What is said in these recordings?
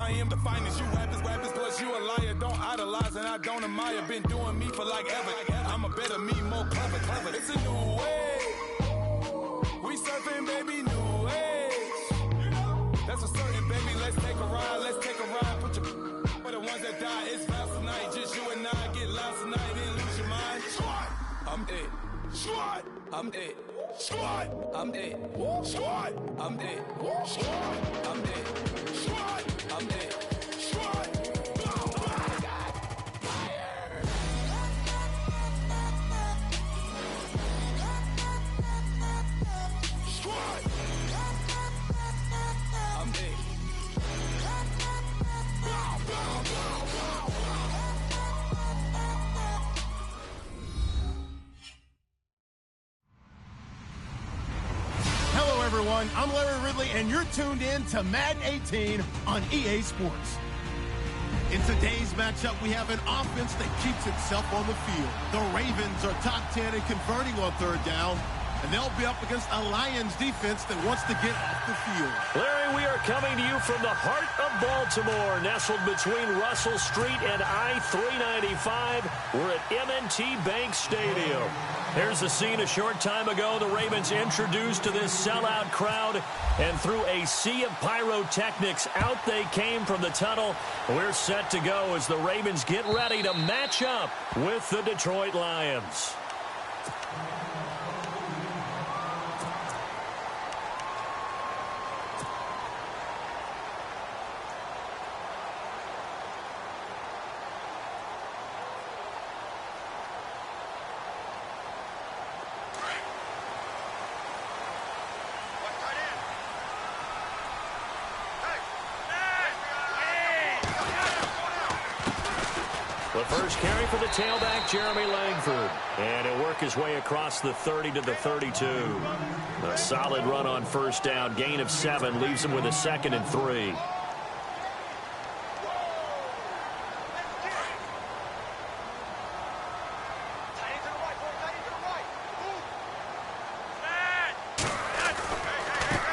I am the finest. You rappers, plus you a liar. Don't idolize and I don't admire. Been doing me for like ever. I'm a better me, more clever. It's a new way. We surfing, baby, new age. That's a certain, baby. Let's take a ride. Put your for the ones that die. It's vows tonight. Just you and I get lost tonight and lose your mind. I'm dead. I'm dead. I'm dead. I'm dead. I'm dead. I'm dead. Everyone, I'm Larry Ridley, and you're tuned in to Madden 18 on EA Sports. In today's matchup, we have an offense that keeps itself on the field. The Ravens are top 10 in converting on third down, and they'll be up against a Lions defense that wants to get off the field. Larry, we are coming to you from the heart of Baltimore, nestled between Russell Street and I-395. We're at M&T Bank Stadium. Here's the scene a short time ago. The Ravens introduced to this sellout crowd, and through a sea of pyrotechnics, out they came from the tunnel. We're set to go as the Ravens get ready to match up with the Detroit Lions. The first carry for the tailback, Jeremy Langford. And he'll work his way across the 30 to the 32. A solid run on first down. Gain of 7 leaves him with a 2nd and 3.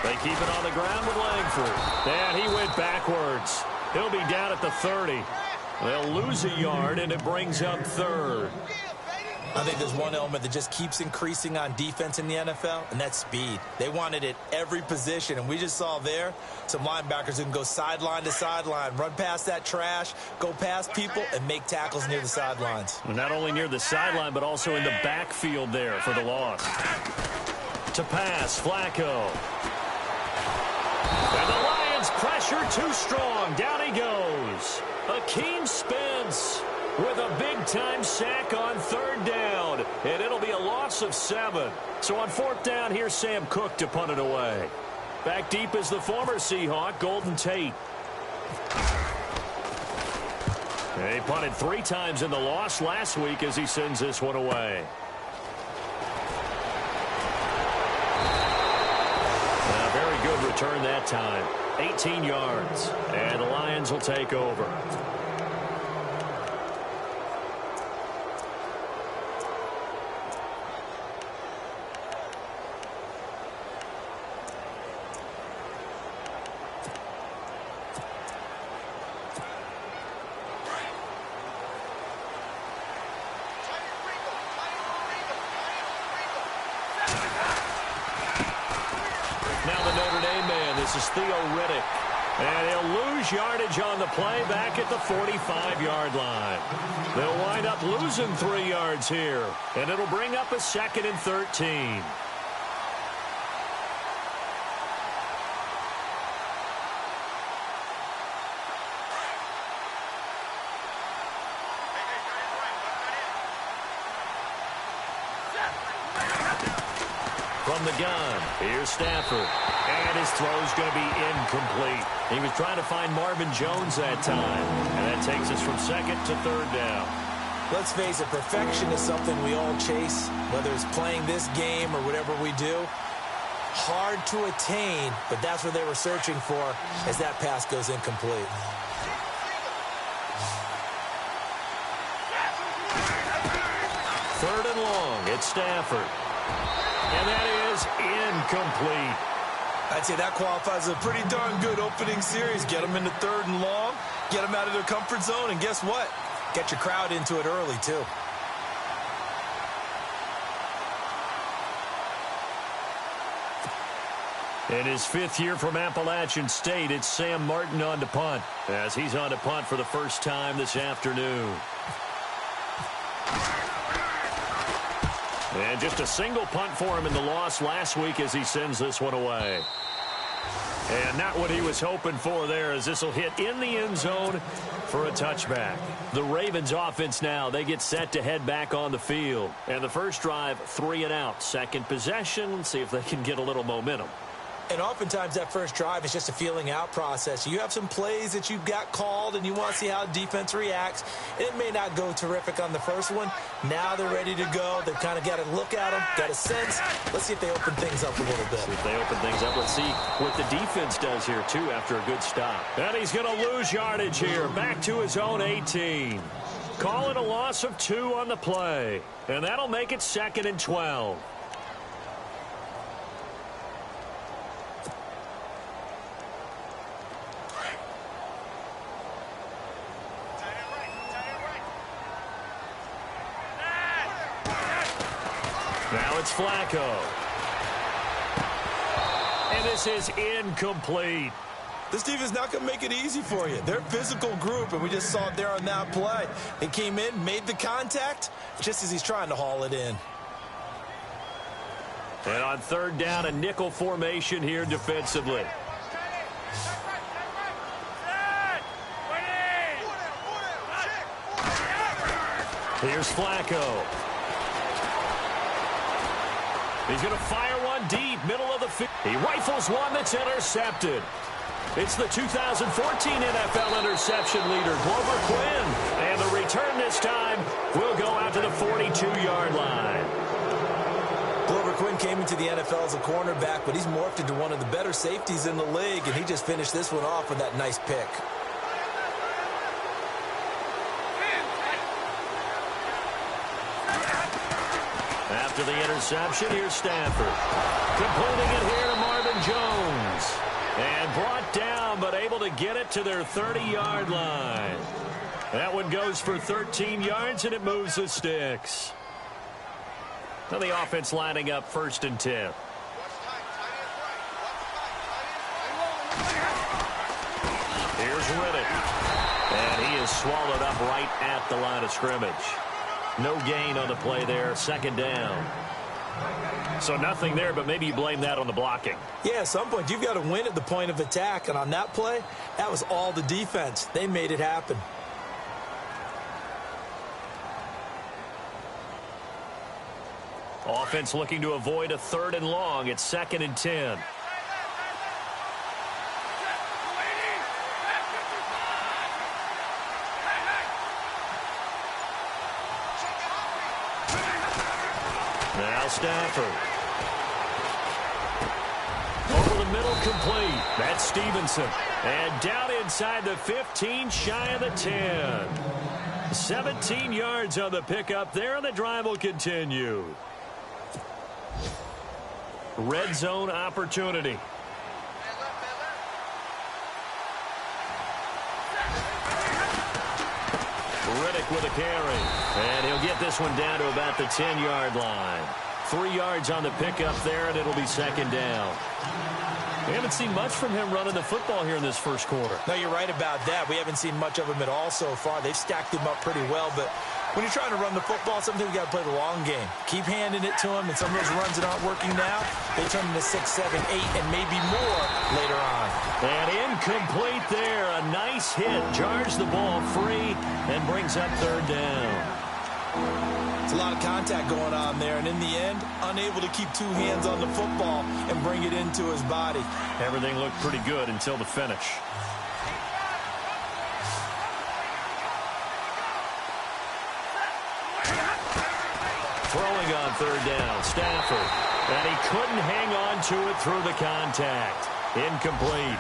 They keep it on the ground with Langford. And he went backwards. He'll be down at the 30. They'll lose a yard, and it brings up 3rd. I think there's one element that just keeps increasing on defense in the NFL, and that's speed. They want it at every position, and we just saw there some linebackers who can go sideline to sideline, run past that trash, go past people, and make tackles near the sidelines. Not only near the sideline, but also in the backfield there for the loss. To pass, Flacco. And the Lions pressure too strong. Down he goes. Akeem Spence with a big-time sack on 3rd down, and it'll be a loss of 7. So on 4th down, here's Sam Cook to punt it away. Back deep is the former Seahawk, Golden Tate. He punted 3 times in the loss last week as he sends this one away. A very good return that time. 18 yards, and the Lions will take over. Now the Notre Dame man, this is Theo Riddick. And he'll lose yardage on the play back at the 45-yard line. They'll wind up losing 3 yards here, and it'll bring up a 2nd and 13. From the gun, here's Stafford. And his throw's going to be incomplete. He was trying to find Marvin Jones that time. And that takes us from 2nd to 3rd down. Let's face it, perfection is something we all chase, whether it's playing this game or whatever we do. Hard to attain, but that's what they were searching for as that pass goes incomplete. Third and long, it's Stafford. And that is incomplete. I'd say that qualifies as a pretty darn good opening series. Get them into 3rd and long, get them out of their comfort zone, and guess what? Get your crowd into it early, too. In his 5th year from Appalachian State, it's Sam Martin on to punt, as he's on to punt for the first time this afternoon. And just a single punt for him in the loss last week as he sends this one away. And not what he was hoping for there, as this will hit in the end zone for a touchback. The Ravens offense now, they get set to head back on the field. And the first drive, 3 and out. Second possession, see if they can get a little momentum. And oftentimes that first drive is just a feeling out process. You have some plays that you've got called and you want to see how defense reacts. It may not go terrific on the first one. Now they're ready to go. They've kind of got to look at them, got a sense. Let's see if they open things up a little bit. See if they open things up. Let's see what the defense does here, too, after a good stop. And he's going to lose yardage here. Back to his own 18. Calling a loss of 2 on the play. And that'll make it 2nd and 12. Now it's Flacco. And this is incomplete. This defense is not going to make it easy for you. They're a physical group, and we just saw it there on that play. They came in, made the contact, just as he's trying to haul it in. And on 3rd down, a nickel formation here defensively. Here's Flacco. He's going to fire one deep, middle of the field. He rifles one that's intercepted. It's the 2014 NFL interception leader, Glover Quinn. And the return this time will go out to the 42-yard line. Glover Quinn came into the NFL as a cornerback, but he's morphed into one of the better safeties in the league, and he just finished this one off with that nice pick. After the interception, here's Stafford. Completing it here to Marvin Jones. And brought down, but able to get it to their 30-yard line. That one goes for 13 yards, and it moves the sticks. Now the offense lining up 1st and 10. Here's Riddick. And he is swallowed up right at the line of scrimmage. No gain on the play there, 2nd down. So nothing there, but maybe you blame that on the blocking. Yeah, at some point, you've got to win at the point of attack. And on that play, that was all the defense. They made it happen. Offense looking to avoid a 3rd and long. It's 2nd and 10. Now Stafford. Over the middle, complete. That's Stevenson. And down inside the 15, shy of the 10. 17 yards on the pickup there, and the drive will continue. Red zone opportunity. Riddick with a carry. And he'll get this one down to about the 10-yard line. 3 yards on the pickup there, and it'll be 2nd down. We haven't seen much from him running the football here in this first quarter. No, you're right about that. We haven't seen much of him at all so far. They've stacked him up pretty well, but when you're trying to run the football, sometimes you got to play the long game. Keep handing it to him, and some of those runs that aren't working now, they turn into 6, 7, 8, and maybe more later on. And incomplete there. A nice hit. Jars the ball free and brings up 3rd down. It's a lot of contact going on there, and in the end, unable to keep 2 hands on the football and bring it into his body. Everything looked pretty good until the finish. Throwing on 3rd down, Stafford. And he couldn't hang on to it through the contact. Incomplete.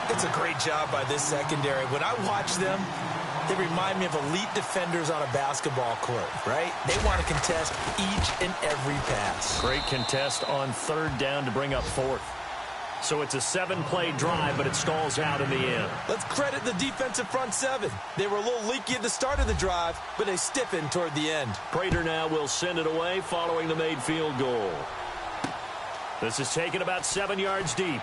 It's a great job by this secondary. When I watch them, they remind me of elite defenders on a basketball court, right? They want to contest each and every pass. Great contest on 3rd down to bring up 4th. So it's a 7-play drive, but it stalls out in the end. Let's credit the defensive front seven. They were a little leaky at the start of the drive, but they stiffened toward the end. Prater now will send it away following the made field goal. This is taken about 7 yards deep.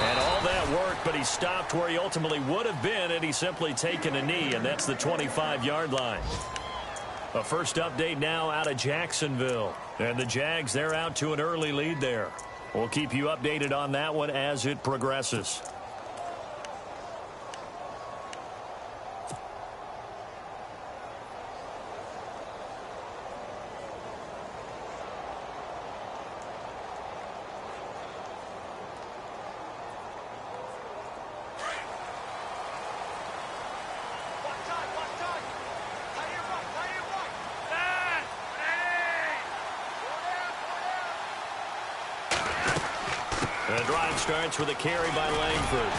And all that worked, but he stopped where he ultimately would have been, and he's simply taken a knee, and that's the 25-yard line. A first update now out of Jacksonville. And the Jags, they're out to an early lead there. We'll keep you updated on that one as it progresses. The drive starts with a carry by Langford.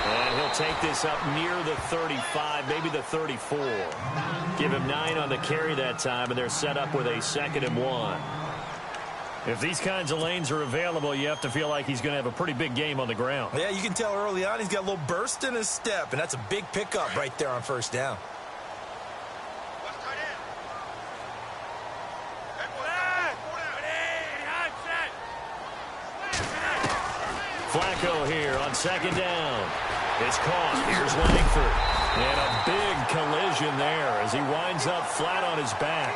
And he'll take this up near the 35, maybe the 34. Give him 9 on the carry that time, and they're set up with a 2nd and 1. If these kinds of lanes are available, you have to feel like he's going to have a pretty big game on the ground. Yeah, you can tell early on he's got a little burst in his step, and that's a big pickup right there on first down. Flacco here on 2nd down. It's caught. Here's Langford. And a big collision there as he winds up flat on his back.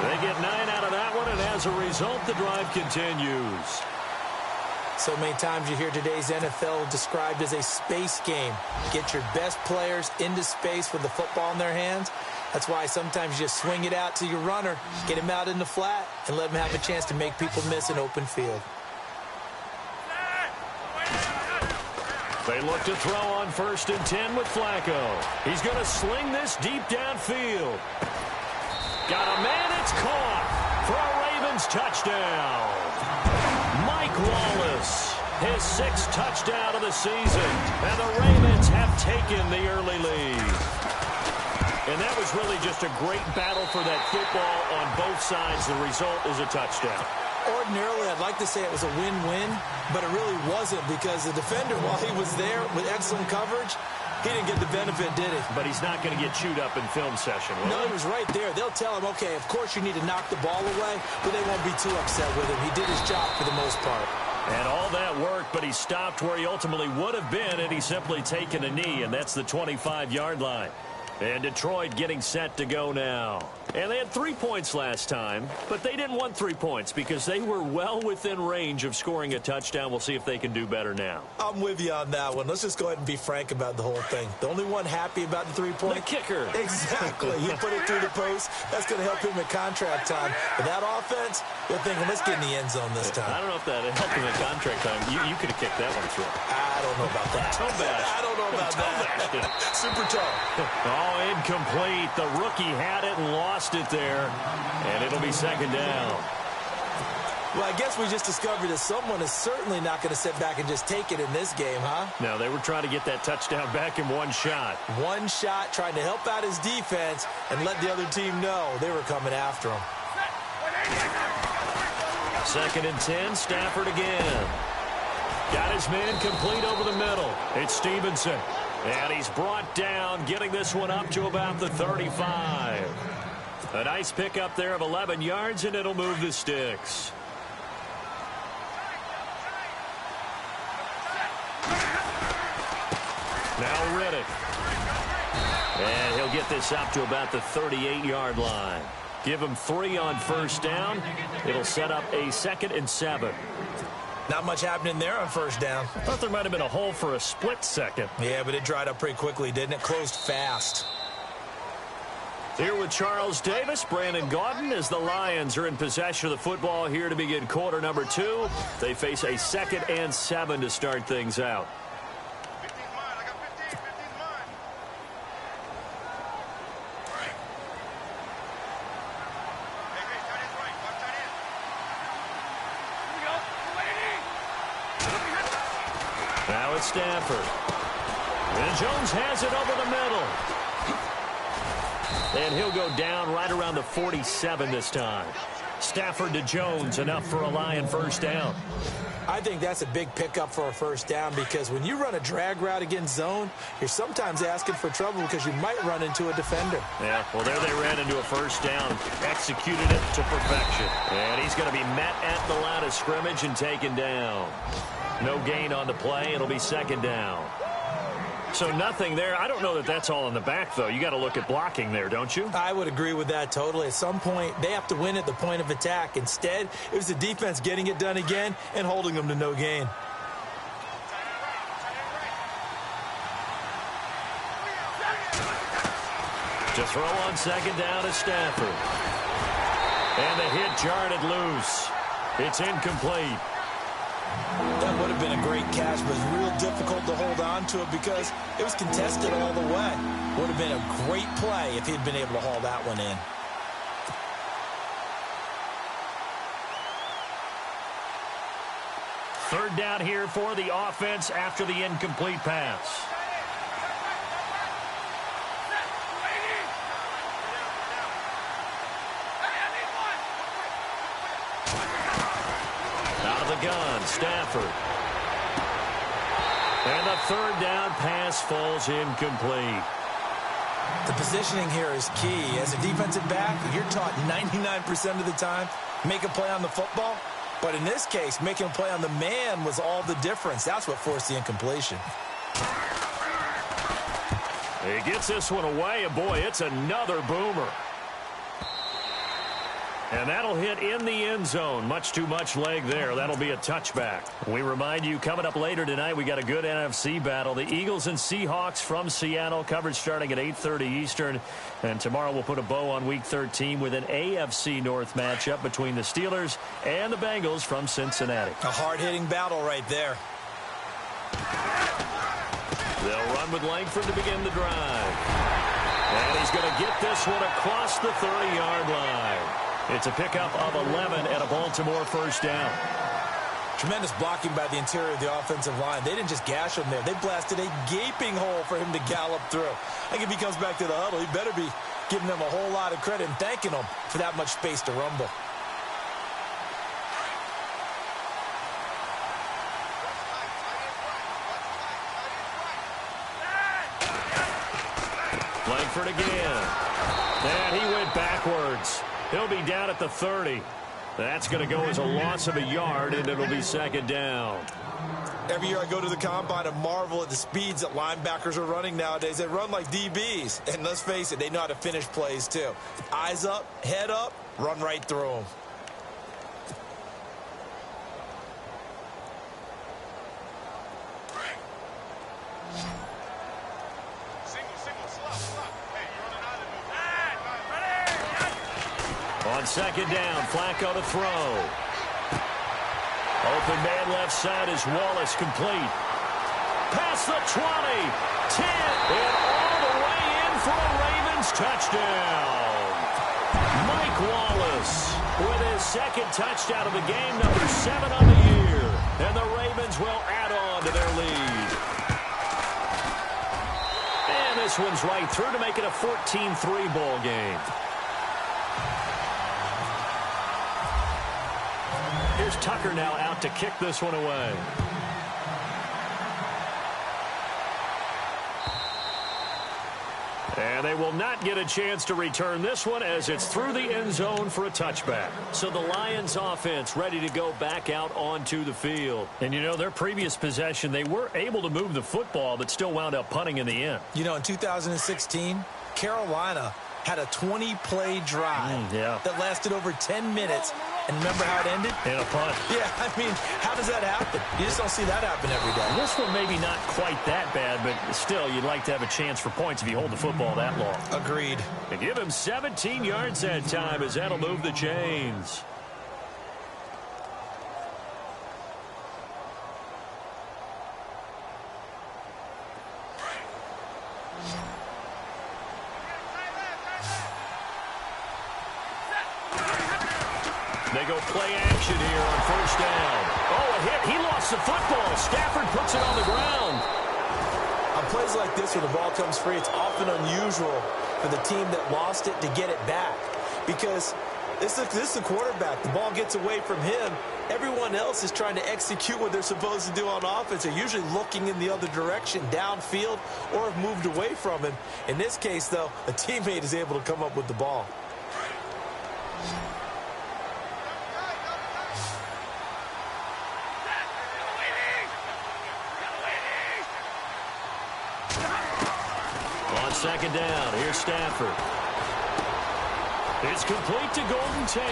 They get 9 out of that one, and as a result, the drive continues. So many times you hear today's NFL described as a space game. Get your best players into space with the football in their hands. That's why sometimes you just swing it out to your runner, get him out in the flat, and let him have a chance to make people miss an open field. They look to throw on 1st and 10 with Flacco. He's going to sling this deep downfield. Got a man, it's caught for a Ravens touchdown. Mike Wallace, his 6th touchdown of the season, and the Ravens have taken the early lead. And that was really just a great battle for that football on both sides. The result is a touchdown. Ordinarily, I'd like to say it was a win-win, but it really wasn't because the defender, while he was there with excellent coverage, he didn't get the benefit, did he? But he's not going to get chewed up in film session, will No, he was right there. They'll tell him, okay, of course you need to knock the ball away, but they won't be too upset with him. He did his job for the most part. And all that worked, but he stopped where he ultimately would have been, and he's simply taken a knee, and that's the 25-yard line. And Detroit getting set to go now. And they had 3 points last time, but they didn't want 3 points because they were well within range of scoring a touchdown. We'll see if they can do better now. I'm with you on that one. Let's just go ahead and be frank about the whole thing. The only one happy about the 3-point? The kicker. Exactly. He put it through the post. That's going to help him at contract time. But that offense, they're thinking, let's get in the end zone this time. I don't know if that helped him at contract time. You could have kicked that one through. I don't know about that. I don't know about that. Super tall. Oh, incomplete. The rookie had it and lost it there. And it'll be 2nd down. Well, I guess we just discovered that someone is certainly not going to sit back and just take it in this game, huh? No, they were trying to get that touchdown back in one shot. One shot, trying to help out his defense and let the other team know they were coming after him. 2nd and 10, Stafford again. Got his man complete over the middle. It's Stevenson. And he's brought down, getting this one up to about the 35. A nice pickup there of 11 yards, and it'll move the sticks. Now Riddick. And he'll get this up to about the 38-yard line. Give him 3 on 1st down. It'll set up a 2nd and 7. Not much happening there on 1st down. Thought there might have been a hole for a split second. Yeah, but it dried up pretty quickly, didn't it? Closed fast. Here with Charles Davis, Brandon Gaudin, as the Lions are in possession of the football here to begin quarter number 2. They face a 2nd and 7 to start things out. Now it's Stafford. And Jones has it over the middle. And he'll go down right around the 47 this time. Stafford to Jones, enough for a Lion first down. I think that's a big pickup for a first down because when you run a drag route against zone, you're sometimes asking for trouble because you might run into a defender. Yeah, well, there they ran into a first down, executed it to perfection. And he's going to be met at the line of scrimmage and taken down. No gain on the play. It'll be second down. So nothing there. I don't know that that's all in the back, though. You got to look at blocking there, don't you? I would agree with that totally. At some point, they have to win at the point of attack. Instead, it was the defense getting it done again and holding them to no gain. To throw on second down to Stafford. And the hit jarred it loose. It's incomplete. That would have been a great catch, but it was real difficult to hold on to it because it was contested all the way. Would have been a great play if he'd been able to haul that one in. Third down here for the offense after the incomplete pass. Gun, Stafford. And the third down pass falls incomplete. The positioning here is key. As a defensive back, you're taught 99% of the time, make a play on the football. But in this case, making a play on the man was all the difference. That's what forced the incompletion. He gets this one away, and boy, it's another boomer. And that'll hit in the end zone. Much too much leg there. That'll be a touchback. We remind you, coming up later tonight, we got a good NFC battle. The Eagles and Seahawks from Seattle, coverage starting at 8:30 Eastern. And tomorrow we'll put a bow on Week 13 with an AFC North matchup between the Steelers and the Bengals from Cincinnati. A hard-hitting battle right there. They'll run with Langford to begin the drive. And he's going to get this one across the 30-yard line. It's a pickup of 11 and a Baltimore first down. Tremendous blocking by the interior of the offensive line. They didn't just gash him there. They blasted a gaping hole for him to gallop through. I think if he comes back to the huddle, he better be giving them a whole lot of credit and thanking them for that much space to rumble. Langford again. And he went backwards. He'll be down at the 30. That's going to go as a loss of a yard, and it'll be second down. Every year I go to the combine and marvel at the speeds that linebackers are running nowadays. They run like DBs. And let's face it, they know how to finish plays too. Eyes up, head up, run right through them. On second down, Flacco to throw. Open man left side is Wallace, complete. Past the 20, 10, and all the way in for a Ravens touchdown. Mike Wallace with his second touchdown of the game, number 7 on the year. And the Ravens will add on to their lead. And this one's right through to make it a 14-3 ball game. Here's Tucker now out to kick this one away. And they will not get a chance to return this one as it's through the end zone for a touchback. So the Lions offense ready to go back out onto the field. And, you know, their previous possession, they were able to move the football but still wound up punting in the end. You know, in 2016, Carolina had a 20-play drive that lasted over 10 minutes. And remember how it ended? In a punt. Yeah, I mean, how does that happen? You just don't see that happen every day. This one maybe not quite that bad, but still, you'd like to have a chance for points if you hold the football that long. Agreed. And give him 17 yards that time as that'll move the chains. They go play action here on first down. Oh, a hit. He lost the football. Stafford puts it on the ground. On plays like this where the ball comes free, it's often unusual for the team that lost it to get it back. Because This is the quarterback. The ball gets away from him. Everyone else is trying to execute what they're supposed to do on offense. They're usually looking in the other direction, downfield, or have moved away from him. In this case, though, a teammate is able to come up with the ball. On second down, here's Stafford. It's complete to Golden Tate.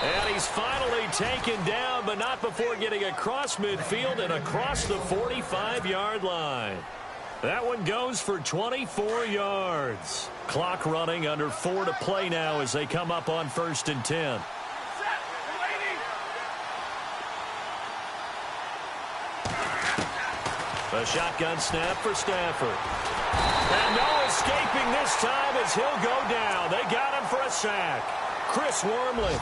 And he's finally taken down, but not before getting across midfield and across the 45-yard line. That one goes for 24 yards. Clock running, under 4 to play now as they come up on 1st and 10. A shotgun snap for Stafford. And no escaping this time as he'll go down. They got him for a sack. Chris Wormley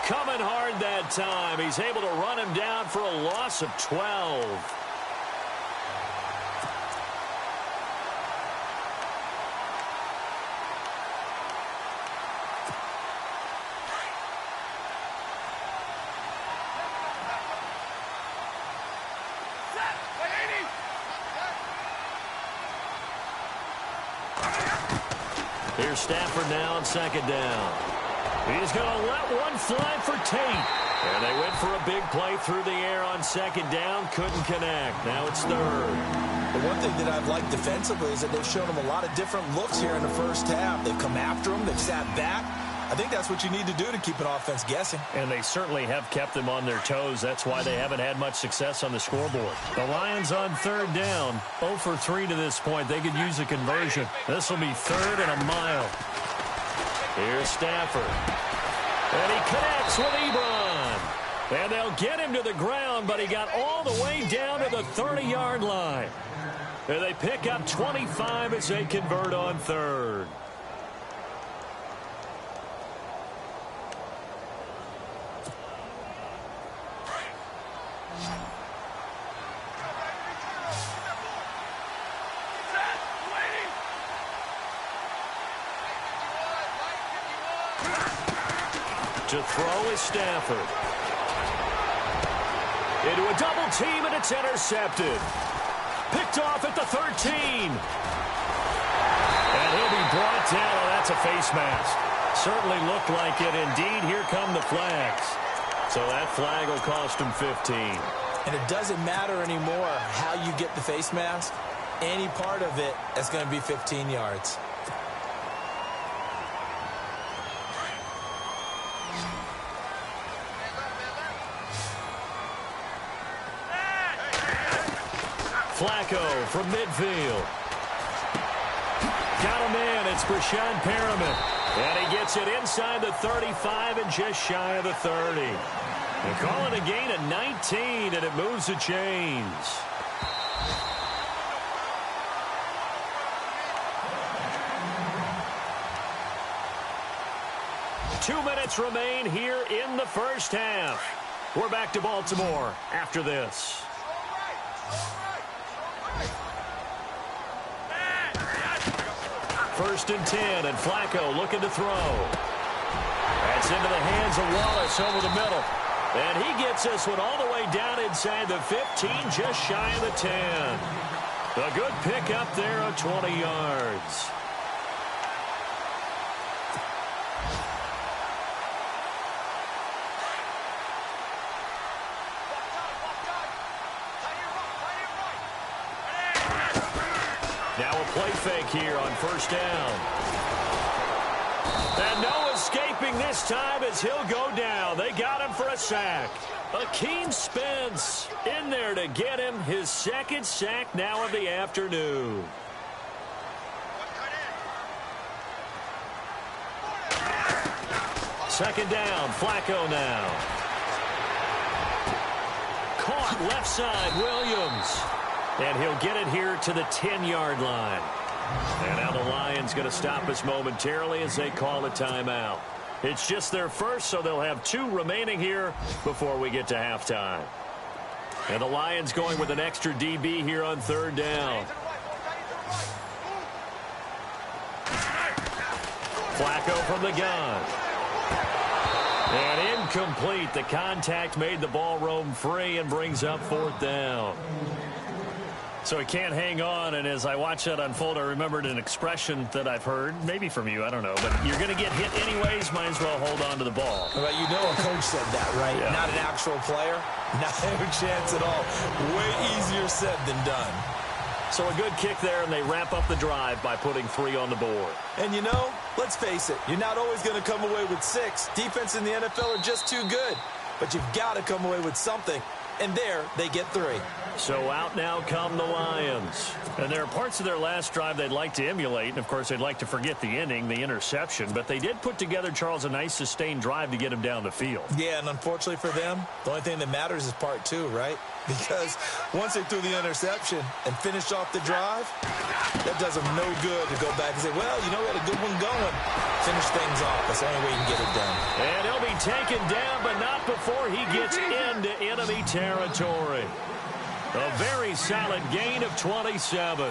coming hard that time. He's able to run him down for a loss of 12. Here's Stafford now on second down. He's going to let one fly for Tate. And they went for a big play through the air on second down. Couldn't connect. Now it's third. The one thing that I've liked defensively is that they've shown him a lot of different looks here in the first half. They've come after him. They've sat back. I think that's what you need to do to keep an offense guessing. And they certainly have kept them on their toes. That's why they haven't had much success on the scoreboard. The Lions on third down. 0 for 3 to this point. They could use a conversion. This will be 3rd and a mile. Here's Stafford. And he connects with Ebron. And they'll get him to the ground, but he got all the way down to the 30-yard line. And they pick up 25 as they convert on third. To throw is Stafford. Into a double team, and it's intercepted. Picked off at the 13. And he'll be brought down. Oh, that's a face mask. Certainly looked like it. Indeed, here come the flags. So that flag will cost him 15. And it doesn't matter anymore how you get the face mask. Any part of it is going to be 15 yards. Flacco from midfield. Got a man. It's Brashad Perriman. And he gets it inside the 35 and just shy of the 30. They call it a gain of 19, and it moves the chains. Two minutes remain here in the first half. We're back to Baltimore after this. First and 10, and Flacco looking to throw. That's into the hands of Wallace over the middle. And he gets this one all the way down inside the 15, just shy of the 10. A good pickup there of 20 yards. Now a play fake here on first down. And no escaping this time as he'll go down. They got him for a sack. Akeem Spence in there to get him his second sack now of the afternoon. Second down, Flacco now. Caught left side, Williams. And he'll get it here to the 10-yard line. And now the Lions going to stop us momentarily as they call a timeout. It's just their first, so they'll have 2 remaining here before we get to halftime. And the Lions going with an extra DB here on third down. Flacco from the gun. And incomplete. The contact made the ball roam free and brings up 4th down. So he can't hang on, and as I watch that unfold, I remembered an expression that I've heard, maybe from you, I don't know, but you're going to get hit anyways, might as well hold on to the ball. Well, you know a coach said that, right? Yeah. Not an actual player. Not a chance at all. Way easier said than done. So a good kick there, and they wrap up the drive by putting 3 on the board. And you know, let's face it, you're not always going to come away with 6. Defense in the NFL are just too good. But you've got to come away with something. And there, they get 3. So out now come the Lions. And there are parts of their last drive they'd like to emulate. And, of course, they'd like to forget the inning, the interception. But they did put together, Charles, a nice sustained drive to get him down the field. Yeah, and unfortunately for them, the only thing that matters is part 2, right? Because once they threw the interception and finished off the drive, that does them no good to go back and say, well, you know, we had a good one going. Finish things off. That's the only way you can get it done. And he'll be taken down, but not before he gets into enemy territory. A very solid gain of 27.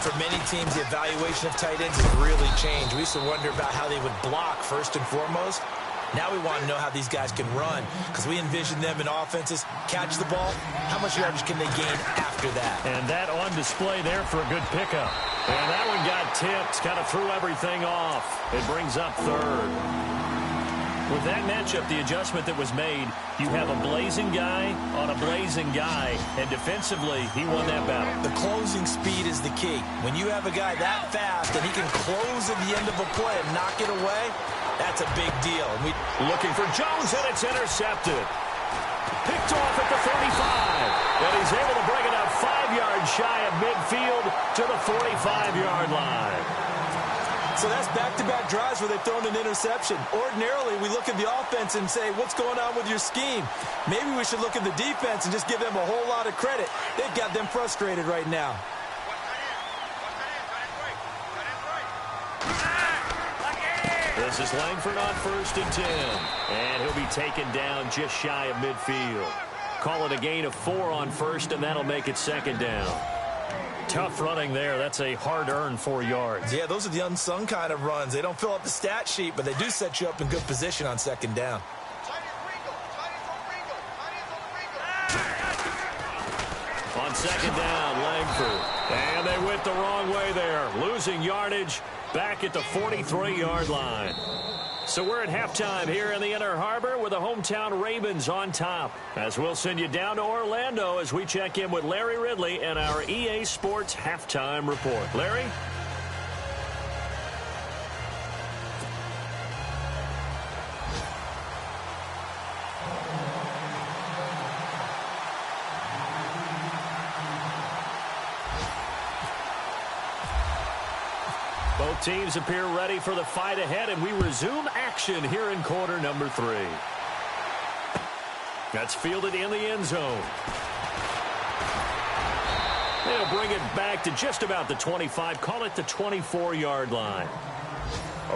For many teams, the evaluation of tight ends has really changed. We used to wonder about how they would block first and foremost. Now we want to know how these guys can run, because we envision them in offenses catch the ball. How much yardage can they gain after that? And that on display there for a good pickup. And that one got tipped, kind of threw everything off. It brings up 3rd. With that matchup, the adjustment that was made, you have a blazing guy on a blazing guy, and defensively, he won that battle. The closing speed is the key. When you have a guy that fast and he can close at the end of a play and knock it away, that's a big deal. Looking for Jones, and it's intercepted. Picked off at the 35. And he's able to bring it up 5 yards shy of midfield to the 45-yard line. So that's back-to-back drives where they've thrown an interception. Ordinarily, we look at the offense and say, what's going on with your scheme? Maybe we should look at the defense and just give them a whole lot of credit. They've got them frustrated right now. This is Langford on 1st and 10. And he'll be taken down just shy of midfield. Call it a gain of 4 on 1st, and that'll make it 2nd down. Tough running there. That's a hard-earned 4 yards. Yeah, those are the unsung kind of runs. They don't fill up the stat sheet, but they do set you up in good position on 2nd down. On 2nd down, Langford. And they went the wrong way there. Losing yardage back at the 43-yard line. So we're at halftime here in the Inner Harbor with the hometown Ravens on top. As we'll send you down to Orlando as we check in with Larry Ridley and our EA Sports Halftime Report. Larry? Both teams appear ready for the fight ahead, and we resume action here in quarter number 3. That's fielded in the end zone. They'll bring it back to just about the 25, call it the 24-yard line.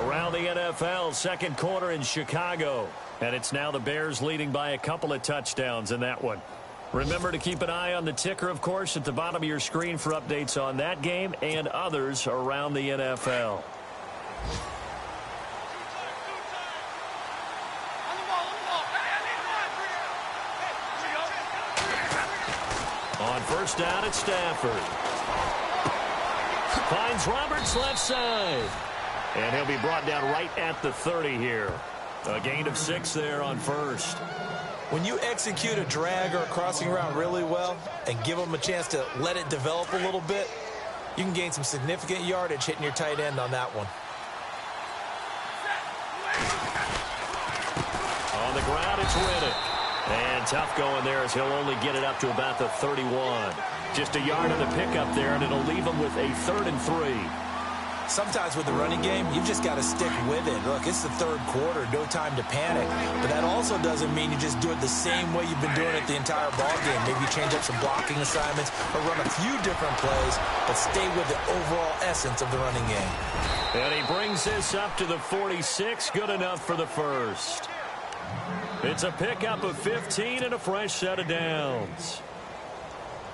Around the NFL, second quarter in Chicago, and it's now the Bears leading by a couple of touchdowns in that one. Remember to keep an eye on the ticker, of course, at the bottom of your screen for updates on that game and others around the NFL. On 1st down, it's Stafford. Finds Roberts left side. And he'll be brought down right at the 30 here. A gain of 6 there on 1st. When you execute a drag or a crossing route really well and give them a chance to let it develop a little bit, you can gain some significant yardage hitting your tight end on that one. On the ground, it's Riddick. And tough going there as he'll only get it up to about the 31. Just a yard of the pickup there, and it'll leave him with a 3rd and 3. Sometimes with the running game, you've just got to stick with it. Look, it's the 3rd quarter, no time to panic. But that also doesn't mean you just do it the same way you've been doing it the entire ball game. Maybe you change up some blocking assignments or run a few different plays, but stay with the overall essence of the running game. And he brings this up to the 46, good enough for the 1st. It's a pickup of 15 and a fresh set of downs.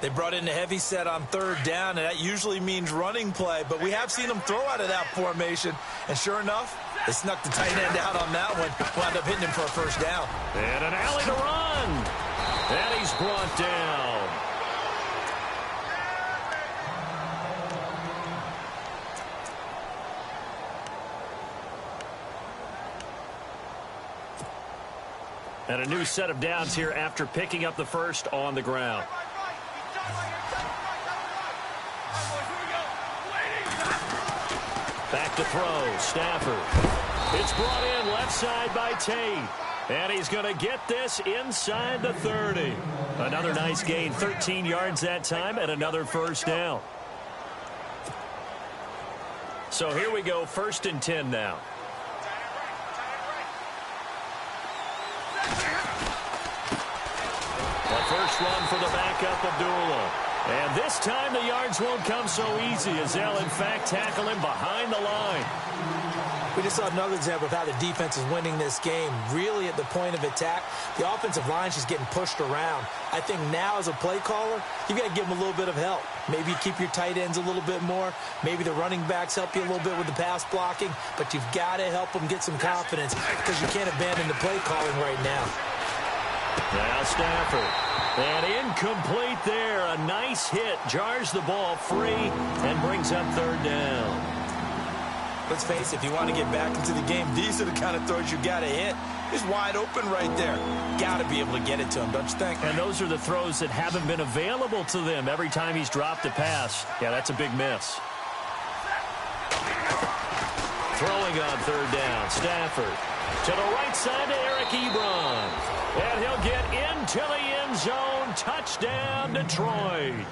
They brought in a heavy set on 3rd down, and that usually means running play, but we have seen them throw out of that formation, and sure enough, They snuck the tight end out on that one. Wound up hitting him for a first down. And an alley to run. And he's brought down. And a new set of downs here after picking up the first on the ground. Back to throw, Stafford. It's brought in left side by Tate. And he's going to get this inside the 30. Another nice gain, 13 yards that time, and another first down. So here we go, 1st and 10 now. The first run for the backup, Abdullah. And this time the yards won't come so easy as they'll, in fact, tackle him behind the line. We just saw another example of how the defense is winning this game. Really at the point of attack, the offensive line's just getting pushed around. I think now as a play caller, you've got to give them a little bit of help. Maybe you keep your tight ends a little bit more. Maybe the running backs help you a little bit with the pass blocking. But you've got to help them get some confidence because you can't abandon the play calling right now. Now Stafford. And incomplete there. A nice hit. Jars the ball free and brings up 3rd down. Let's face it, if you want to get back into the game, these are the kind of throws you got to hit. He's wide open right there. Got to be able to get it to him, don't you think? And those are the throws that haven't been available to them every time he's dropped a pass. Yeah, that's a big miss. Throwing on 3rd down, Stafford. To the right side to Eric Ebron. And he'll get into the end zone. Touchdown, Detroit.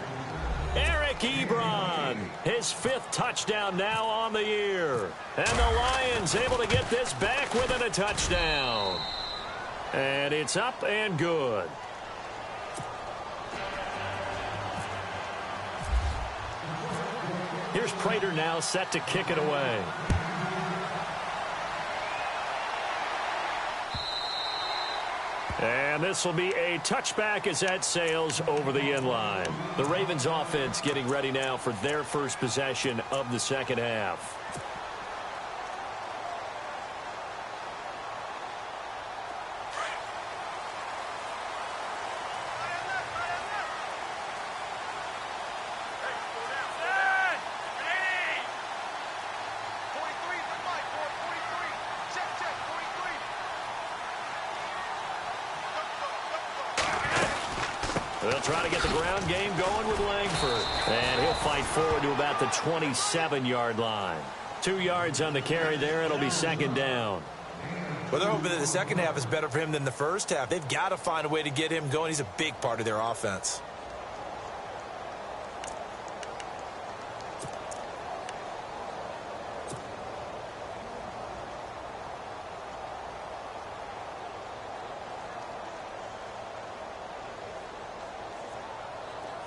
Eric Ebron, his 5th touchdown now on the year. And the Lions able to get this back within a touchdown. And it's up and good. Here's Prater now set to kick it away. And this will be a touchback as that sails over the end line. The Ravens offense getting ready now for their first possession of the second half. They'll try to get the ground game going with Langford. And he'll fight forward to about the 27-yard line. 2 yards on the carry there. It'll be 2nd down. Well, they're hoping that the second half is better for him than the first half. They've got to find a way to get him going. He's a big part of their offense.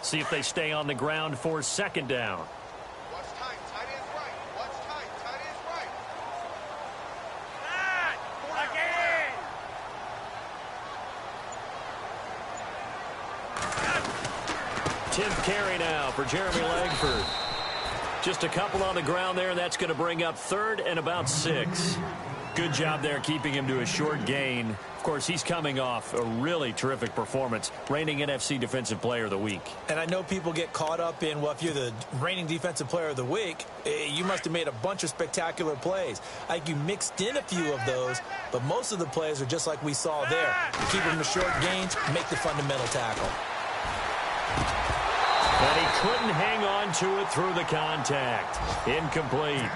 See if they stay on the ground for 2nd down. Watch tight. Tight end's right. Watch tight. Tight end's right. 10th carry now for Jeremy Langford. Just a couple on the ground there, and that's going to bring up 3rd and about 6. Good job there keeping him to a short gain. Of course, he's coming off a really terrific performance, reigning NFC Defensive Player of the Week. And I know people get caught up in, well, if you're the reigning Defensive Player of the Week, you must have made a bunch of spectacular plays. I think you mixed in a few of those, but most of the plays are just like we saw there. Keep them to short gains, make the fundamental tackle. And he couldn't hang on to it through the contact. Incomplete.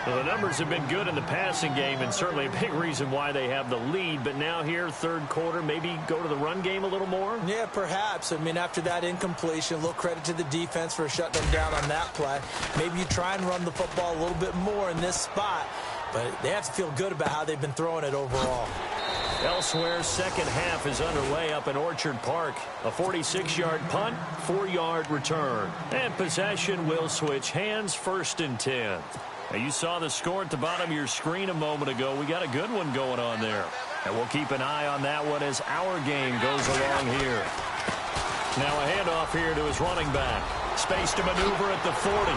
Well, the numbers have been good in the passing game, and certainly a big reason why they have the lead. But now here, 3rd quarter, maybe go to the run game a little more? Yeah, perhaps. I mean, after that incompletion, a little credit to the defense for shutting them down on that play. Maybe you try and run the football a little bit more in this spot, but they have to feel good about how they've been throwing it overall. Elsewhere, second half is underway up in Orchard Park. A 46-yard punt, 4-yard return. And possession will switch hands, 1st and 10. Now, you saw the score at the bottom of your screen a moment ago. We got a good one going on there. And we'll keep an eye on that one as our game goes along here. Now a handoff here to his running back. Space to maneuver at the 40.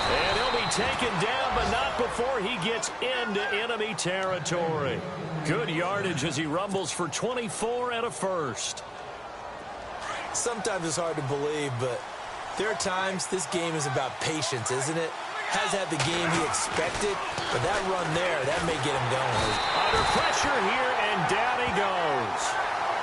And he'll be taken down, but not before he gets into enemy territory. Good yardage as he rumbles for 24 and a first. Sometimes it's hard to believe, but there are times this game is about patience, isn't it? Has had the game he expected, but that run there, that may get him going. Under pressure here, and down he goes.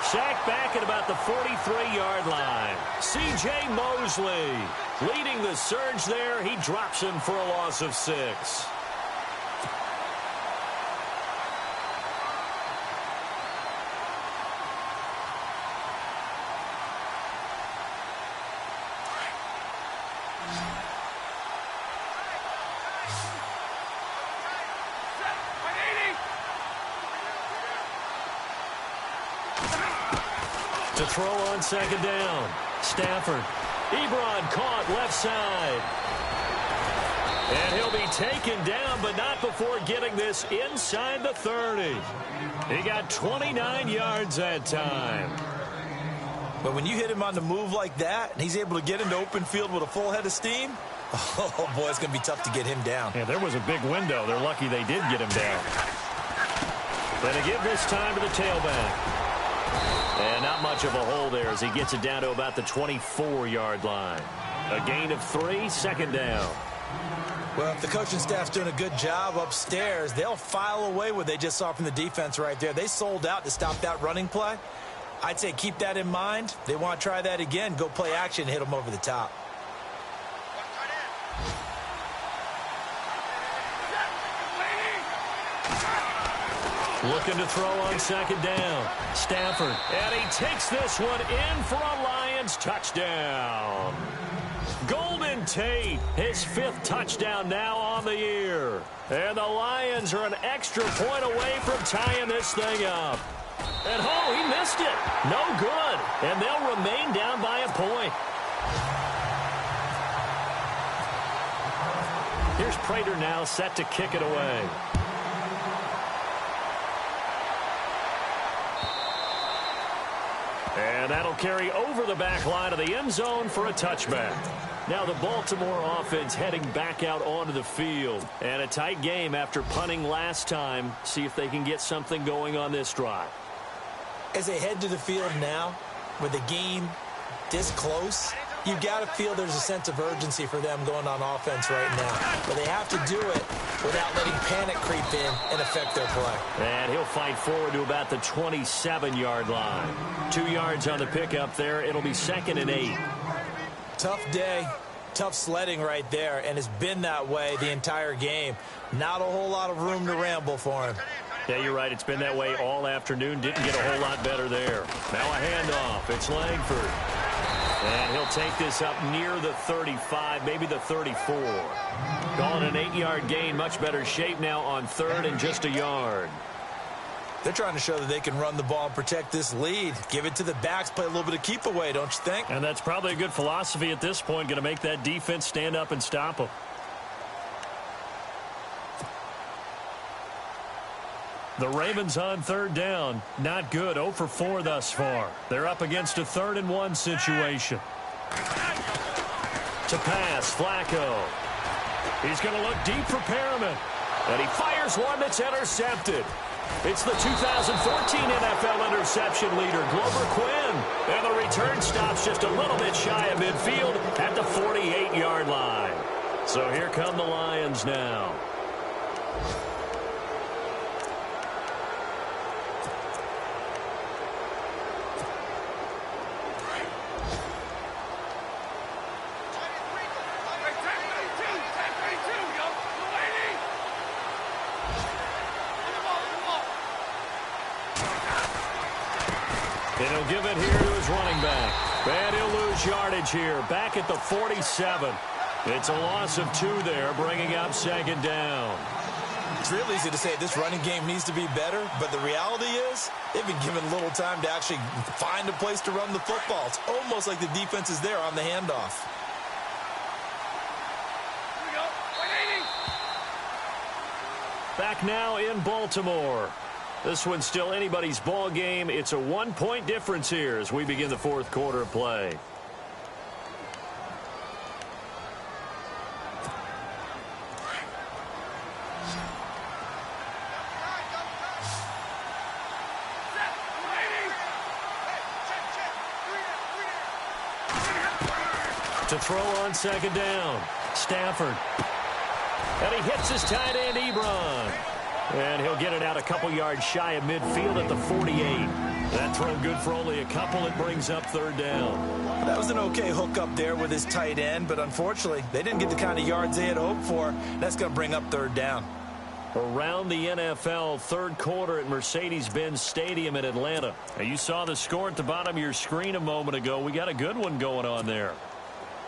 Sacked back at about the 43-yard line. C.J. Mosley leading the surge there. He drops him for a loss of 6. To throw on second down. Stafford. Ebron caught left side. And he'll be taken down, but not before getting this inside the 30. He got 29 yards that time. But when you hit him on the move like that, and he's able to get into open field with a full head of steam, oh, boy, it's going to be tough to get him down. Yeah, there was a big window. They're lucky they did get him down. Then to give this time to the tailback. And not much of a hole there as he gets it down to about the 24-yard line. A gain of 3, second down. Well, if the coaching staff's doing a good job upstairs, they'll file away what they just saw from the defense right there. They sold out to stop that running play. I'd say keep that in mind. They want to try that again. Go play action, hit them over the top. Looking to throw on second down. Stafford. And he takes this one in for a Lions touchdown. Golden Tate, his 5th touchdown now on the year. And the Lions are an extra point away from tying this thing up. And oh, he missed it. No good. And they'll remain down by a point. Here's Prater now set to kick it away. And that'll carry over the back line of the end zone for a touchback. Now the Baltimore offense heading back out onto the field. And a tight game after punting last time. See if they can get something going on this drive. As they head to the field now, with the game this close, you've got to feel there's a sense of urgency for them going on offense right now. But they have to do it without letting panic creep in and affect their play. And he'll fight forward to about the 27-yard line. 2 yards on the pickup there. It'll be 2nd and 8. Tough day, tough sledding right there, and it's been that way the entire game. Not a whole lot of room to ramble for him. Yeah, you're right. It's been that way all afternoon. Didn't get a whole lot better there. Now a handoff. It's Langford. And he'll take this up near the 35, maybe the 34. Calling an 8-yard gain. Much better shape now on 3rd and just a yard. They're trying to show that they can run the ball and protect this lead. Give it to the backs, play a little bit of keep away, don't you think? And that's probably a good philosophy at this point. Going to make that defense stand up and stop them. The Ravens on 3rd down. Not good. 0 for 4 thus far. They're up against a 3rd and 1 situation. To pass, Flacco. He's going to look deep for Perriman. And he fires one that's intercepted. It's the 2014 NFL interception leader, Glover Quinn. And the return stops just a little bit shy of midfield at the 48-yard line. So here come the Lions now. And he'll give it here to his running back. And he'll lose yardage here, back at the 47. It's a loss of 2 there, bringing up 2nd down. It's real easy to say this running game needs to be better, but the reality is they've been given little time to actually find a place to run the football. It's almost like the defense is there on the handoff. Back now in Baltimore. This one's still anybody's ball game. It's a 1-point difference here as we begin the 4th quarter of play. To throw on second down. Stafford. And he hits his tight end, Ebron. And he'll get it out a couple yards shy of midfield at the 48. That throw good for only a couple. It brings up third down. That was an okay hook up there with his tight end, but unfortunately, they didn't get the kind of yards they had hoped for. That's going to bring up third down. Around the NFL, third quarter at Mercedes-Benz Stadium in Atlanta. Now, you saw the score at the bottom of your screen a moment ago. We got a good one going on there.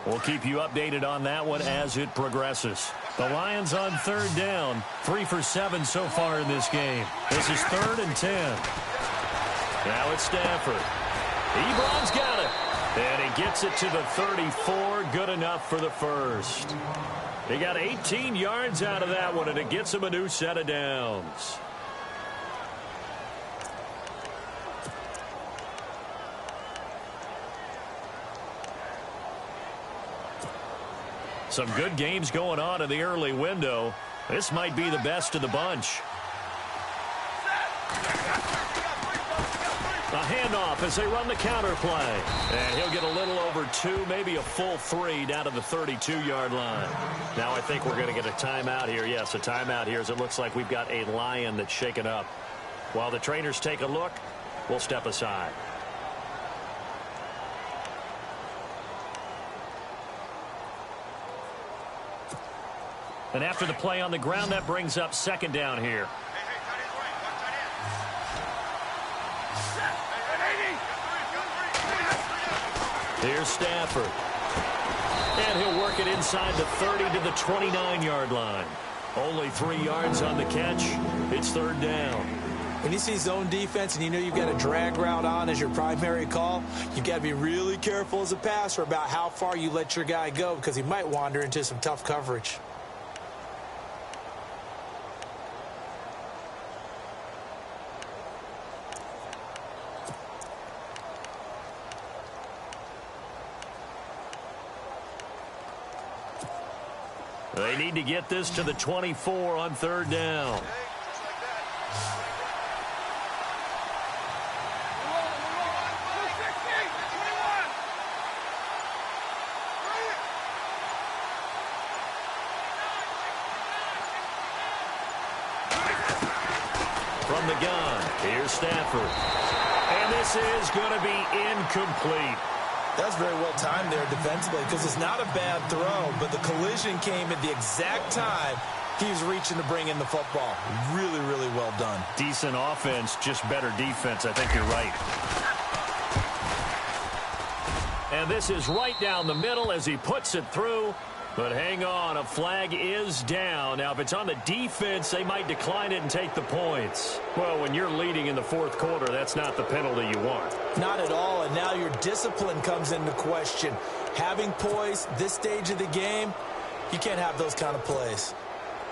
We'll keep you updated on that one as it progresses. The Lions on third down, 3 for 7 so far in this game. This is 3rd and 10. Now it's Stafford. Ebron's got it. And he gets it to the 34. Good enough for the first. He got 18 yards out of that one, and it gets him a new set of downs. Some good games going on in the early window. This might be the best of the bunch. A handoff as they run the counter play. And he'll get a little over 2, maybe a full 3 down to the 32-yard line. Now I think we're going to get a timeout here. Yes, a timeout here as it looks like we've got a Lion that's shaken up. While the trainers take a look, we'll step aside. And after the play on the ground, that brings up second down here. Here's Stafford. And he'll work it inside the 30 to the 29-yard line. Only 3 yards on the catch. It's third down. When you see zone defense and you know you've got a drag route on as your primary call, you've got to be really careful as a passer about how far you let your guy go because he might wander into some tough coverage. They need to get this to the 24 on third down. From the gun, here's Stafford. And this is going to be incomplete. That's very well timed there defensively because it's not a bad throw, but the collision came at the exact time he was reaching to bring in the football. Really, really well done. Decent offense, just better defense. I think you're right. And this is right down the middle as he puts it through. But hang on, a flag is down. Now, if it's on the defense, they might decline it and take the points. Well, when you're leading in the fourth quarter, that's not the penalty you want. Not at all, and now your discipline comes into question. Having poise this stage of the game, you can't have those kind of plays.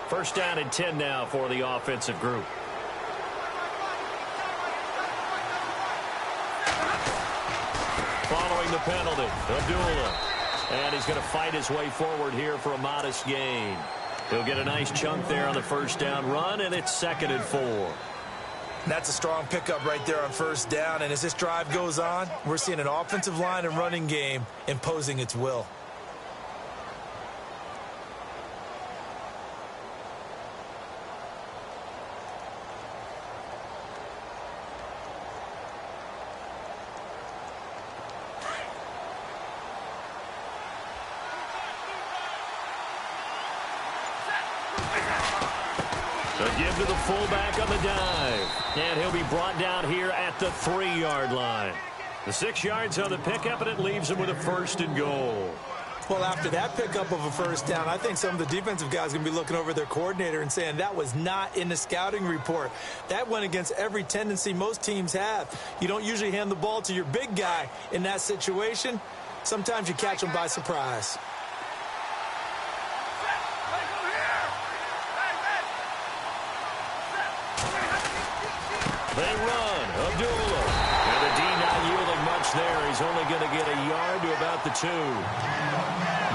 First down and 10 now for the offensive group. Following the penalty, Abdullah. And he's going to fight his way forward here for a modest gain. He'll get a nice chunk there on the first down run, and it's 2nd and 4. That's a strong pickup right there on first down, and as this drive goes on, we're seeing an offensive line and running game imposing its will. Give to the fullback on the dive. And he'll be brought down here at the 3-yard line. The 6 yards on the pickup, and it leaves him with a 1st and goal. Well, after that pickup of a first down, I think some of the defensive guys are going to be looking over their coordinator and saying that was not in the scouting report. That went against every tendency most teams have. You don't usually hand the ball to your big guy in that situation. Sometimes you catch them by surprise. They run. Abdullah. And the D not yielding much there. He's only going to get a yard to about the 2.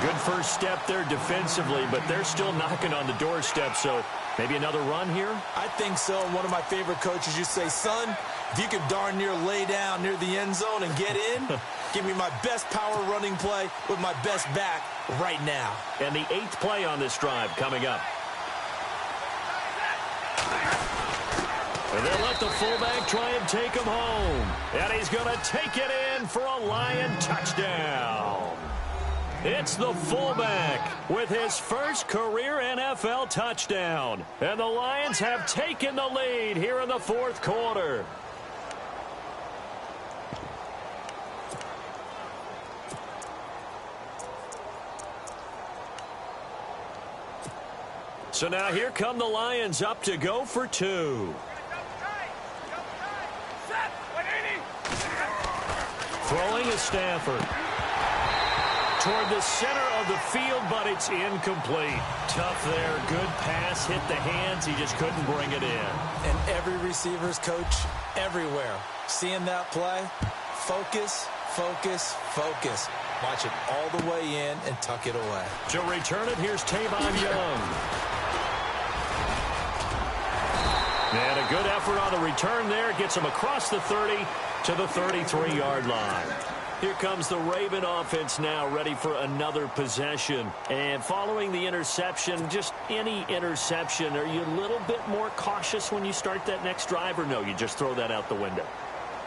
Good first step there defensively, but they're still knocking on the doorstep, so maybe another run here? I think so. One of my favorite coaches used to say, son, if you could darn near lay down near the end zone and get in, Give me my best power running play with my best back right now. And the 8th play on this drive coming up. And they'll let the fullback try and take him home. And he's going to take it in for a Lion touchdown. It's the fullback with his first career NFL touchdown. And the Lions have taken the lead here in the 4th quarter. So now here come the Lions up to go for 2. Throwing is Stafford. Toward the center of the field, but it's incomplete. Tough there. Good pass. Hit the hands. He just couldn't bring it in. And every receiver's coach everywhere. Seeing that play, focus, focus, focus. Watch it all the way in and tuck it away. To return it, here's Tavon Young. And a good effort on the return there. Gets him across the 30 to the 33-yard line. Here comes the Raven offense now, ready for another possession. And following the interception, just any interception, are you a little bit more cautious when you start that next drive, or no, you just throw that out the window?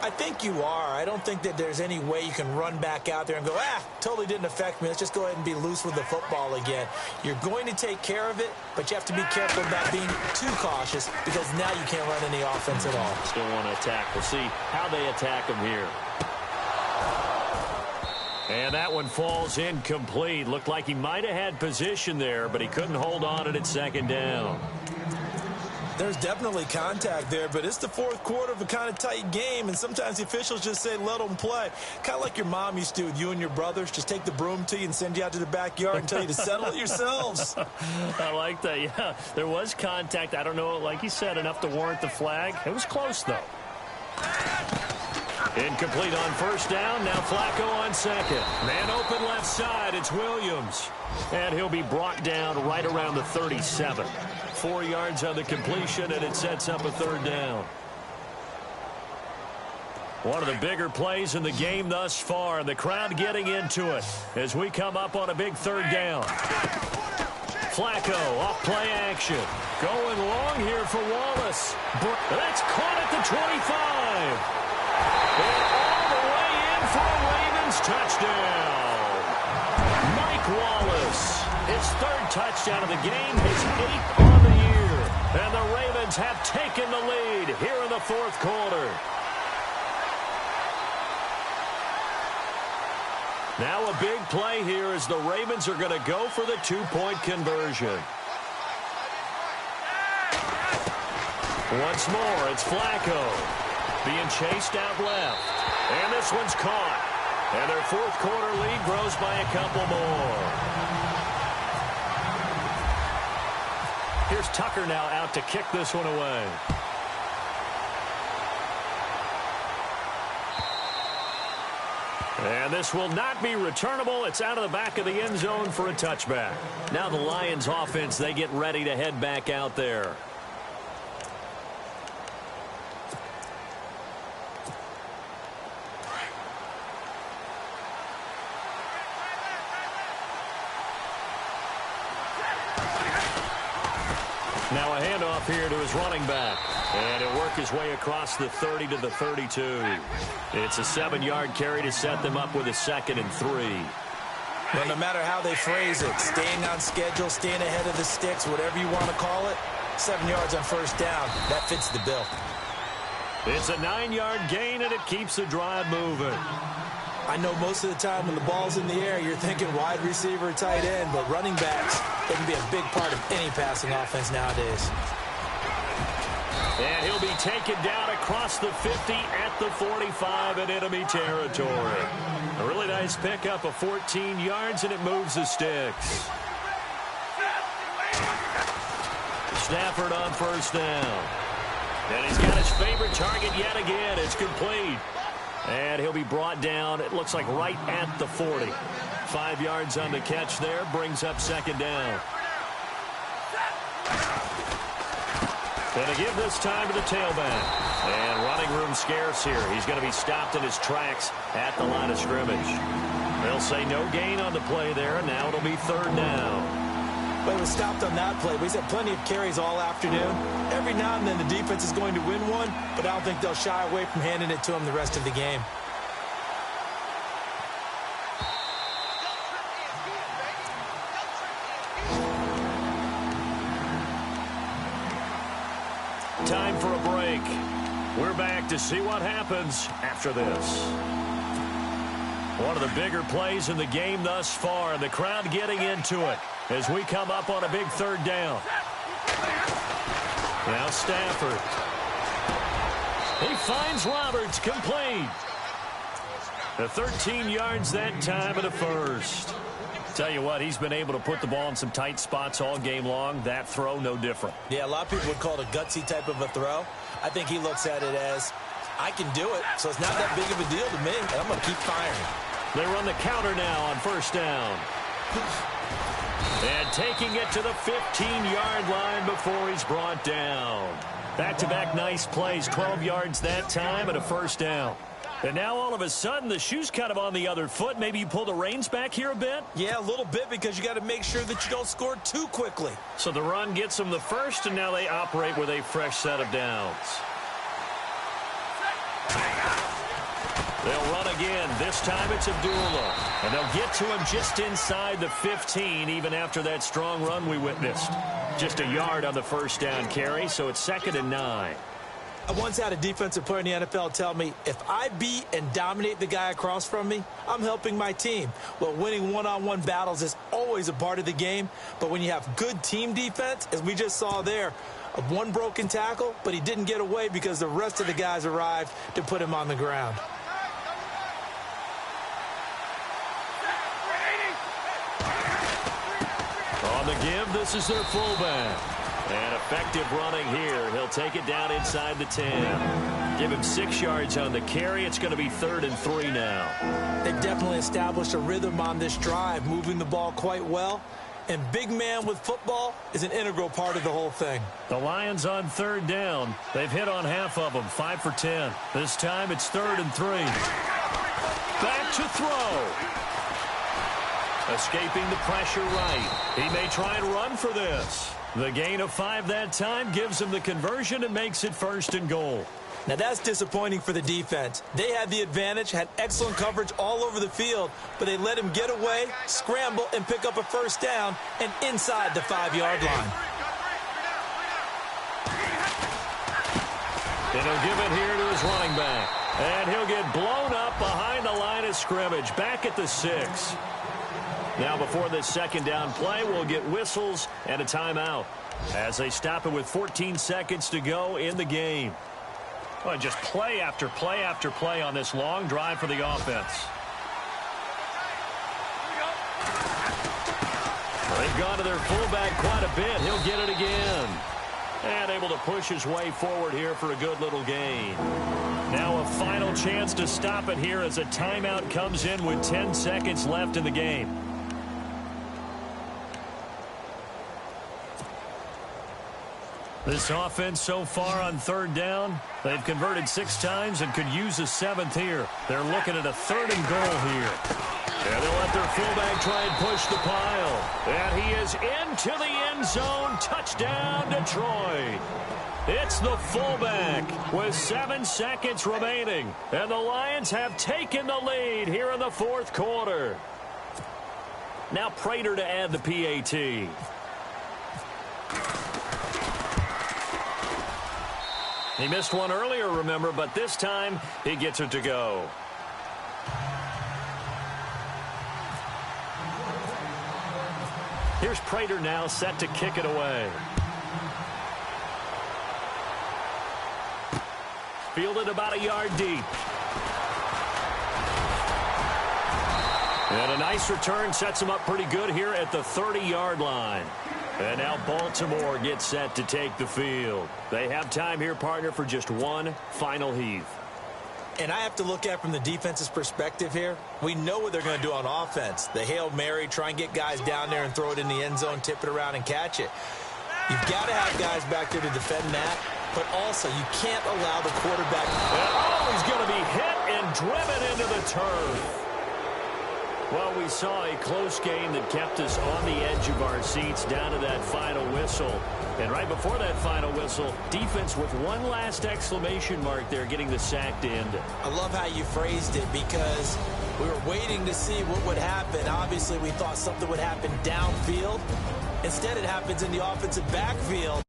I think you are. I don't think that there's any way you can run back out there and go, totally didn't affect me. Let's just go ahead and be loose with the football again. You're going to take care of it, but you have to be careful about being too cautious because now you can't run any offense at all. Still want to attack. We'll see how they attack him here. And that one falls incomplete. Looked like he might have had position there, but he couldn't hold on it at 2nd down. There's definitely contact there, but it's the 4th quarter of a kind of tight game, and sometimes the officials just say, let them play. Kind of like your mom used to with you and your brothers. Just take the broom to you and send you out to the backyard and tell you to settle it yourselves. I like that, yeah. There was contact. I don't know, like you said, enough to warrant the flag. It was close, though. Incomplete on 1st down. Now Flacco on 2nd. Man open left side. It's Williams. And he'll be brought down right around the 37. 4 yards on the completion, and it sets up a 3rd down. One of the bigger plays in the game thus far, and the crowd getting into it as we come up on a big 3rd down. Flacco off play action. Going long here for Wallace. That's caught at the 25. And all the way in for a Ravens touchdown. Mike Wallace, his 3rd touchdown of the game, his 8th on the year. And the Ravens have taken the lead here in the 4th quarter. Now a big play here as the Ravens are going to go for the 2-point conversion. Once more, it's Flacco. Being chased out left. And this one's caught. And their 4th quarter lead grows by a couple more. Here's Tucker now out to kick this one away. And this will not be returnable. It's out of the back of the end zone for a touchback. Now the Lions offense, they get ready to head back out there. Now a handoff here to his running back. And he'll work his way across the 30 to the 32. It's a 7-yard carry to set them up with a 2nd and 3. But no matter how they phrase it, staying on schedule, staying ahead of the sticks, whatever you want to call it, 7 yards on 1st down, that fits the bill. It's a 9-yard gain, and it keeps the drive moving. I know most of the time when the ball's in the air, you're thinking wide receiver or tight end, but running backs, they can be a big part of any passing offense nowadays. And he'll be taken down across the 50 at the 45 in enemy territory. A really nice pickup of 14 yards, and it moves the sticks. Stafford on 1st down. And he's got his favorite target yet again. It's complete. And he'll be brought down, it looks like right at the 40. 5 yards on the catch there, brings up 2nd down. Going to give this time to the tailback. And running room scarce here. He's going to be stopped in his tracks at the line of scrimmage. They'll say no gain on the play there, and now it'll be third down. But he was stopped on that play. He's had plenty of carries all afternoon. Every now and then the defense is going to win one, but I don't think they'll shy away from handing it to him the rest of the game. Time for a break. We're back to see what happens after this. One of the bigger plays in the game thus far, and the crowd getting into it as we come up on a big third down. Now Stafford. He finds Roberts, complete. The 13 yards that time of the first. Tell you what, he's been able to put the ball in some tight spots all game long. That throw, no different. Yeah, a lot of people would call it a gutsy type of a throw. I think he looks at it as, I can do it, so it's not that big of a deal to me, and I'm going to keep firing. They run the counter now on first down. And taking it to the 15-yard line before he's brought down. Back-to-back nice plays, 12 yards that time and a first down. And now all of a sudden the shoe's kind of on the other foot. Maybe you pull the reins back here a bit? Yeah, a little bit, because you got to make sure that you don't score too quickly. So the run gets them the first, and now they operate with a fresh set of downs. They'll run again. This time it's Abdullah. And they'll get to him just inside the 15, even after that strong run we witnessed. Just a yard on the first down carry, so it's 2nd and 9. I once had a defensive player in the NFL tell me, if I beat and dominate the guy across from me, I'm helping my team. Well, winning one-on-one battles is always a part of the game, but when you have good team defense, as we just saw there, one broken tackle, but he didn't get away because the rest of the guys arrived to put him on the ground. On the give, this is their fullback. And effective running here. He'll take it down inside the 10. Give him 6 yards on the carry. It's going to be 3rd and 3 now. They've definitely established a rhythm on this drive, moving the ball quite well. And big man with football is an integral part of the whole thing. The Lions on 3rd down. They've hit on half of them, 5 for 10. This time it's 3rd and 3. Back to throw. Escaping the pressure right. He may try and run for this. The gain of 5 that time gives him the conversion and makes it 1st and goal. Now that's disappointing for the defense. They had the advantage, had excellent coverage all over the field, but they let him get away, scramble, and pick up a first down and inside the 5-yard line. And he'll give it here to his running back. And he'll get blown up behind the line of scrimmage, back at the 6. Now before this 2nd down play, we'll get whistles and a timeout as they stop it with 14 seconds to go in the game. Well, just play after play after play on this long drive for the offense. They've gone to their fullback quite a bit. He'll get it again. And able to push his way forward here for a good little gain. Now a final chance to stop it here as a timeout comes in with 10 seconds left in the game. This offense so far on 3rd down, they've converted 6 times and could use a 7th here. They're looking at a 3rd and goal here. And they'll let their fullback try and push the pile. And he is into the end zone. Touchdown, Detroit. It's the fullback with 7 seconds remaining. And the Lions have taken the lead here in the 4th quarter. Now Prater to add the PAT. He missed one earlier, remember, but this time he gets it to go. Here's Prater now set to kick it away. Fielded about a yard deep. And a nice return sets him up pretty good here at the 30-yard line. And now Baltimore gets set to take the field. They have time here, partner, for just one final heave. And I have to look at from the defense's perspective here. We know what they're going to do on offense. The Hail Mary, try and get guys down there and throw it in the end zone, tip it around and catch it. You've got to have guys back there to defend that, but also you can't allow the quarterback. Oh, he's going to be hit and driven into the turf. Well, we saw a close game that kept us on the edge of our seats down to that final whistle. And right before that final whistle, defense with one last exclamation mark there, getting the sack to end it. I love how you phrased it because we were waiting to see what would happen. Obviously, we thought something would happen downfield. Instead, it happens in the offensive backfield.